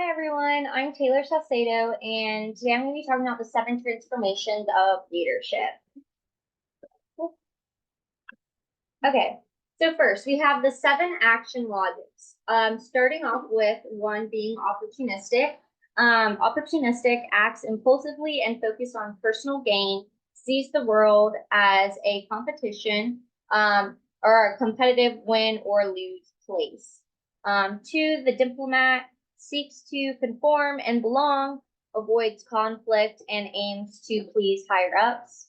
Hi everyone, I'm Taylor Salcedo, and today I'm going to be talking about the 7 transformations of leadership. Okay, so first we have the 7 action logics. Starting off with one being opportunistic. Opportunistic acts impulsively and focused on personal gain, sees the world as a competition or a competitive win or lose place. Two, the diplomat seeks to conform and belong, avoids conflict, and aims to please higher ups.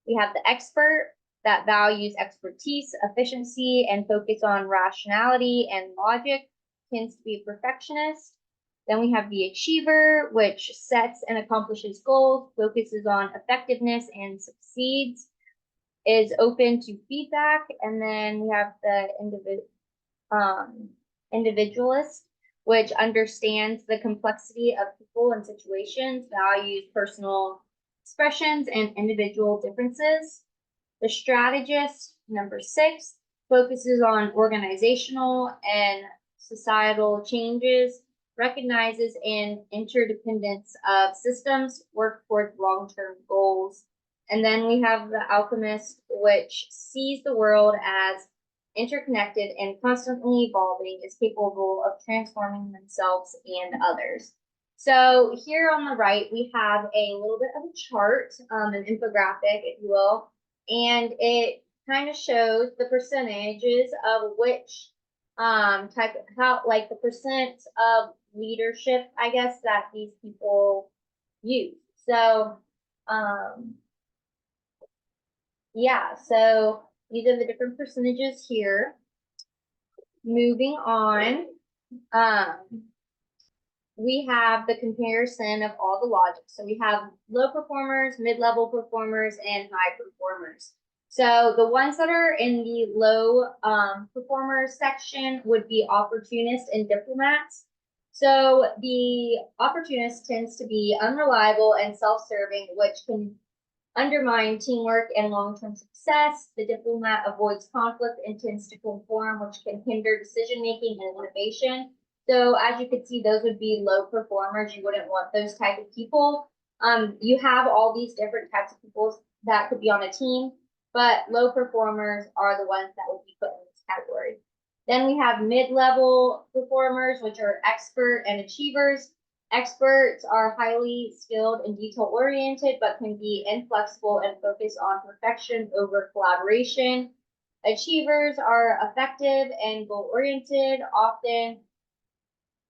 We have the expert that values expertise, efficiency, and focus on rationality and logic, tends to be a perfectionist. Then we have the achiever, which sets and accomplishes goals, focuses on effectiveness and succeeds, is open to feedback. And then we have the individualist, which understands the complexity of people and situations, values personal expressions and individual differences. The strategist, number 6, focuses on organizational and societal changes, recognizes an interdependence of systems, work towards long-term goals. And then we have the alchemist, which sees the world as interconnected and constantly evolving, is capable of transforming themselves and others. So here on the right, we have a little bit of a chart, an infographic, if you will, and it kind of shows the percentages of which type, how, like the percent of leadership, I guess, that these people use. So yeah, so these are the different percentages here. Moving on, we have the comparison of all the logics. So we have low performers, mid-level performers, and high performers. So the ones that are in the low performers section would be opportunists and diplomats. So the opportunist tends to be unreliable and self-serving, which can undermine teamwork and long-term success. The diplomat avoids conflict and tends to conform, which can hinder decision-making and innovation. So as you can see, those would be low performers. You wouldn't want those type of people. You have all these different types of people that could be on a team, but low performers are the ones that would be put in this category. Then we have mid-level performers, which are expert and achievers. Experts are highly skilled and detail-oriented, but can be inflexible and focus on perfection over collaboration. Achievers are effective and goal-oriented, often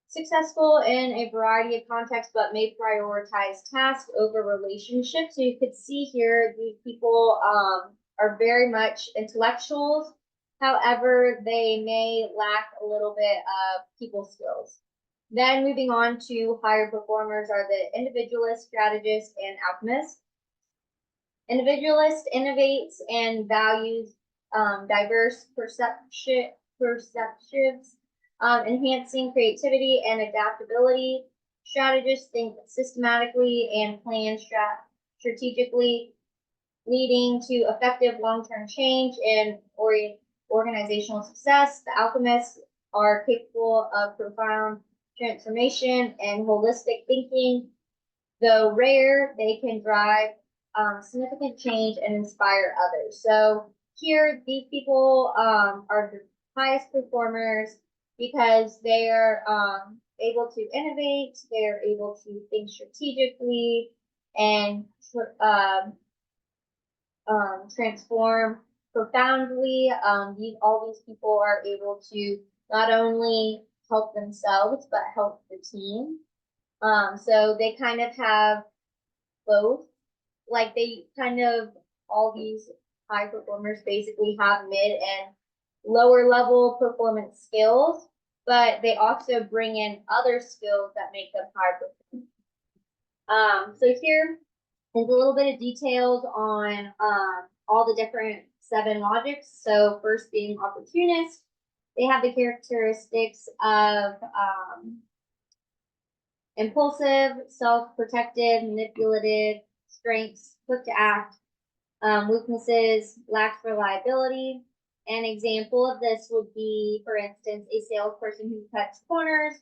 successful in a variety of contexts, but may prioritize tasks over relationships. So you could see here, these people are very much intellectuals. However, they may lack a little bit of people skills. Then moving on to higher performers are the individualist, strategist, and alchemist. Individualist innovates and values diverse perceptions, enhancing creativity and adaptability. Strategists think systematically and plan strategically, leading to effective long-term change and organizational success. The alchemists are capable of profound transformation and holistic thinking. Though rare, they can drive significant change and inspire others. So here, these people are the highest performers because they're able to innovate, they're able to think strategically, and transform profoundly. All these people are able to not only help themselves, but help the team. So they kind of have both. Like they kind of, all these high performers basically have mid and lower level performance skills, but they also bring in other skills that make them high performance. So here is a little bit of details on all the different 7 logics. So first being opportunist, they have the characteristics of impulsive, self-protective, manipulative, strengths, quick to act, weaknesses, lacks reliability. An example of this would be, for instance, a salesperson who cuts corners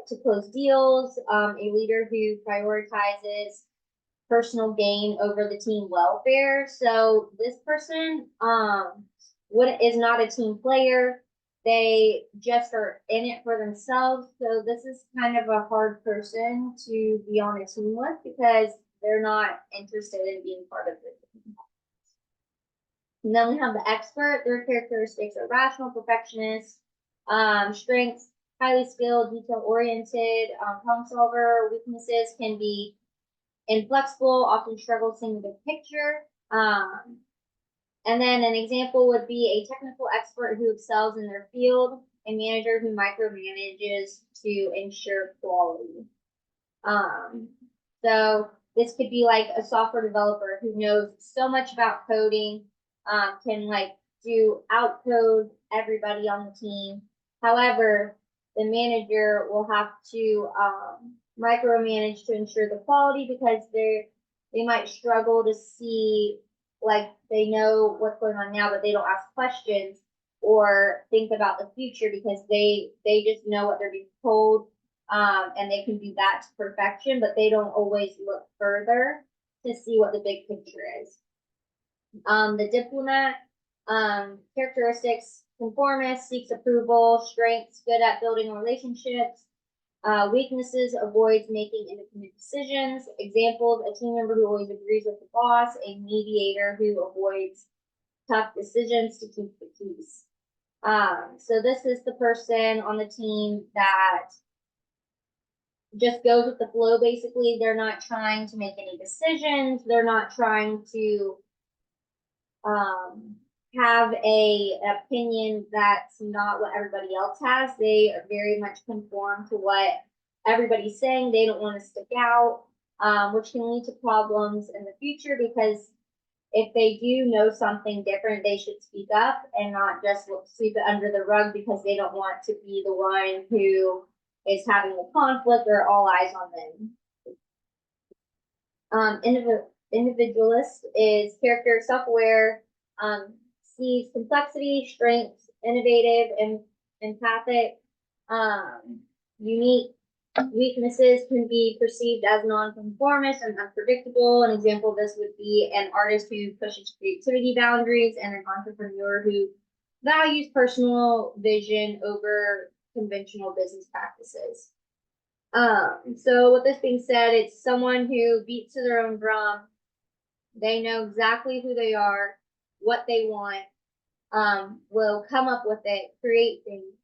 to close deals, a leader who prioritizes personal gain over the team welfare. So this person is not a team player. They just are in it for themselves. So this is kind of a hard person to be on a team with because they're not interested in being part of the team. And then we have the expert. Their characteristics are rational, perfectionist, strengths, highly skilled, detail-oriented, problem solver. Weaknesses can be inflexible, often struggle seeing the big picture. And then an example would be a technical expert who excels in their field, a manager who micromanages to ensure quality. So this could be like a software developer who knows so much about coding, can like outcode everybody on the team. However, the manager will have to micromanage to ensure the quality because they might struggle to see, like, they know what's going on now, but they don't ask questions or think about the future because they just know what they're being told, and they can do that to perfection, but they don't always look further to see what the big picture is. The diplomat, characteristics: conformist, seeks approval; strengths, good at building relationships; weaknesses, avoids making independent decisions. Examples: a team member who always agrees with the boss; a mediator who avoids tough decisions to keep the peace. So this is the person on the team that just goes with the flow, basically. They're not trying to make any decisions. They're not trying to have a opinion that's not what everybody else has. They are very much conform to what everybody's saying. They don't want to stick out, which can lead to problems in the future because if they do know something different, they should speak up and not just sweep it under the rug because they don't want to be the one who is having a conflict or all eyes on them. Individualist is character, self-aware, sees complexity, strengths, innovative, and empathic, unique. Weaknesses can be perceived as nonconformist and unpredictable. An example of this would be an artist who pushes creativity boundaries and an entrepreneur who values personal vision over conventional business practices. So with this being said, it's someone who beats to their own drum. They know exactly who they are, what they want, will come up with it, create things,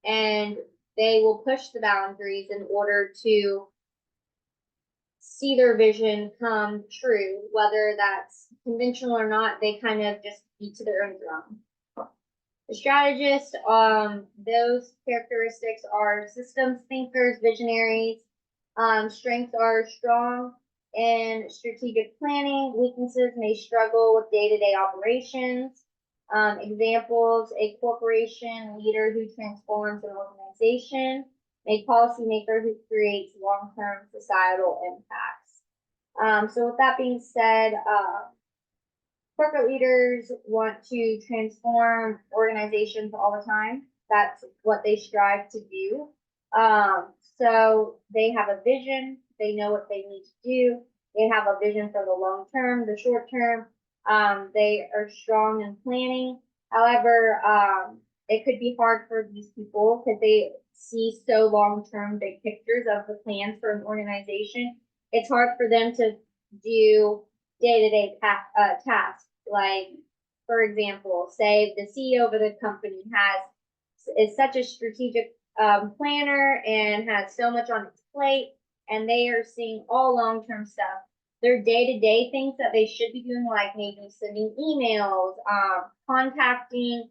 and they will push the boundaries in order to see their vision come true, whether that's conventional or not. They kind of just beat to their own drum. The strategist, those characteristics are systems thinkers, visionaries. Strengths are strong in strategic planning. Weaknesses may struggle with day-to-day operations. Examples: a corporation leader who transforms an organization; a policymaker who creates long-term societal impacts. So with that being said, corporate leaders want to transform organizations all the time. That's what they strive to do. So they have a vision. They know what they need to do. They have a vision for the long term, the short term. They are strong in planning. However, it could be hard for these people because they see so long-term big pictures of the plans for an organization. It's hard for them to do day-to-day tasks. Like, for example, say the CEO of the company is such a strategic planner and has so much on its plate, and they are seeing all long-term stuff. Their day-to-day things that they should be doing, like maybe sending emails, contacting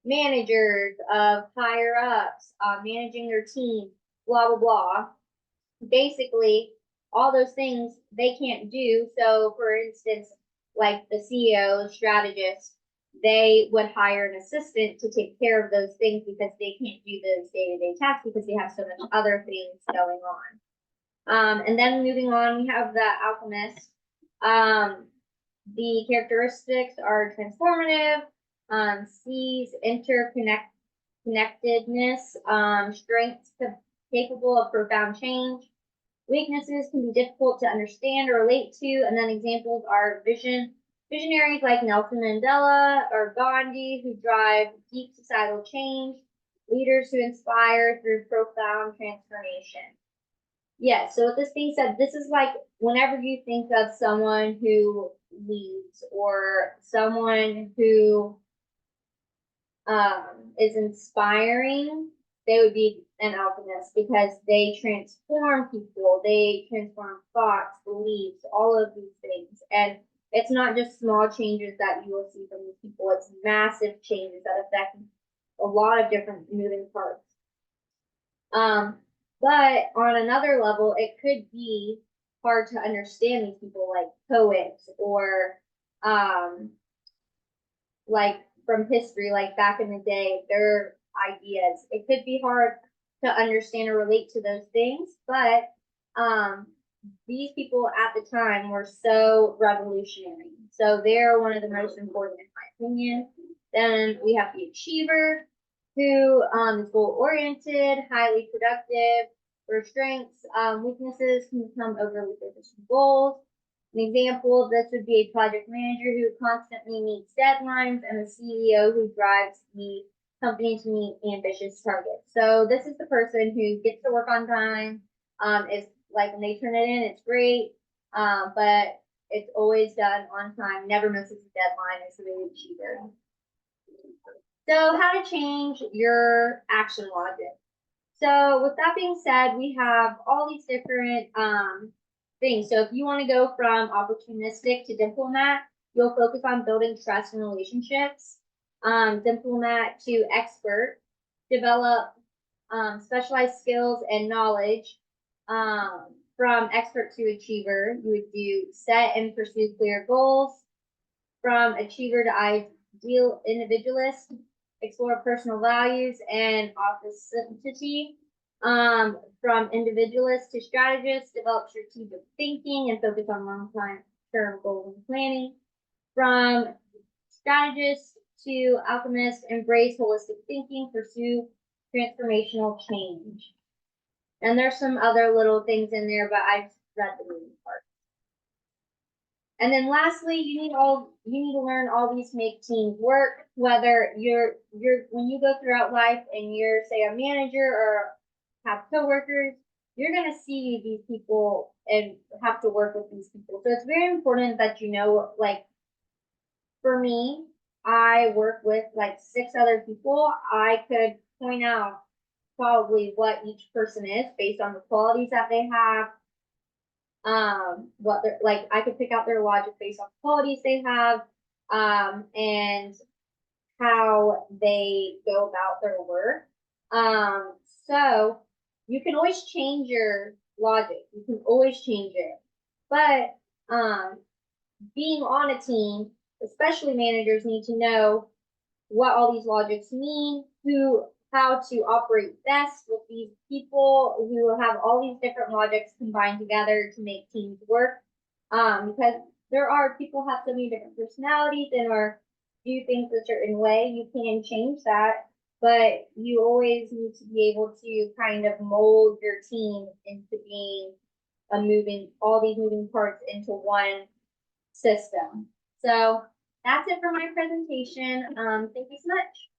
managers of higher ups, managing their team, blah, blah, blah. Basically, all those things they can't do. So, for instance, like the CEO, strategist, they would hire an assistant to take care of those things because they can't do those day-to-day tasks because they have so much other things going on. And then moving on, we have the alchemist. The characteristics are transformative, sees interconnectedness connectedness, strengths capable of profound change. Weaknesses can be difficult to understand or relate to, and then examples are visionaries like Nelson Mandela or Gandhi who drive deep societal change, leaders who inspire through profound transformation. Yeah, so with this being said, this is like whenever you think of someone who leads or someone who is inspiring, they would be an alchemist because they transform people, they transform thoughts, beliefs, all of these things. And it's not just small changes that you will see from these people, it's massive changes that affect a lot of different moving parts. But on another level, it could be hard to understand these people like poets or like from history, like back in the day, their ideas. It could be hard to understand or relate to those things, but these people at the time were so revolutionary. So they're one of the most important, in my opinion. Then we have the achiever, who is goal-oriented, highly productive. Their strengths, weaknesses can become overly focused on goals. An example of this would be a project manager who constantly meets deadlines and the CEO who drives the company to meet ambitious targets. So this is the person who gets to work on time. Is like when they turn it in, it's great, but it's always done on time, never misses a deadline. It's the achiever. So how to change your action logic. So with that being said, we have all these different things. So if you want to go from opportunistic to diplomat, you'll focus on building trust and relationships. Diplomat to expert, develop specialized skills and knowledge. From expert to achiever, you would do set and pursue clear goals. From achiever to ideal individualist, explore personal values and authenticity. From individualist to strategist, develop strategic thinking and focus on long-term goals and planning. From strategist to alchemist, embrace holistic thinking, pursue transformational change. And there's some other little things in there, but I just read the main part. And then lastly, you need to learn all these to make teams work. Whether when you go throughout life and you're say a manager or have coworkers, you're gonna see these people and have to work with these people. So it's very important that you know, like for me, I work with like 6 other people. I could point out probably what each person is based on the qualities that they have. What they're like, I could pick out their logic based on the qualities they have, and how they go about their work. So you can always change your logic. You can always change it. But being on a team, especially managers, need to know what all these logics mean, how to operate best with these people who have all these different logics combined together to make teams work. Because there are people have so many different personalities and or do things a certain way. You can change that, but you always need to be able to kind of mold your team into being all these moving parts into one system. So that's it for my presentation. Thank you so much.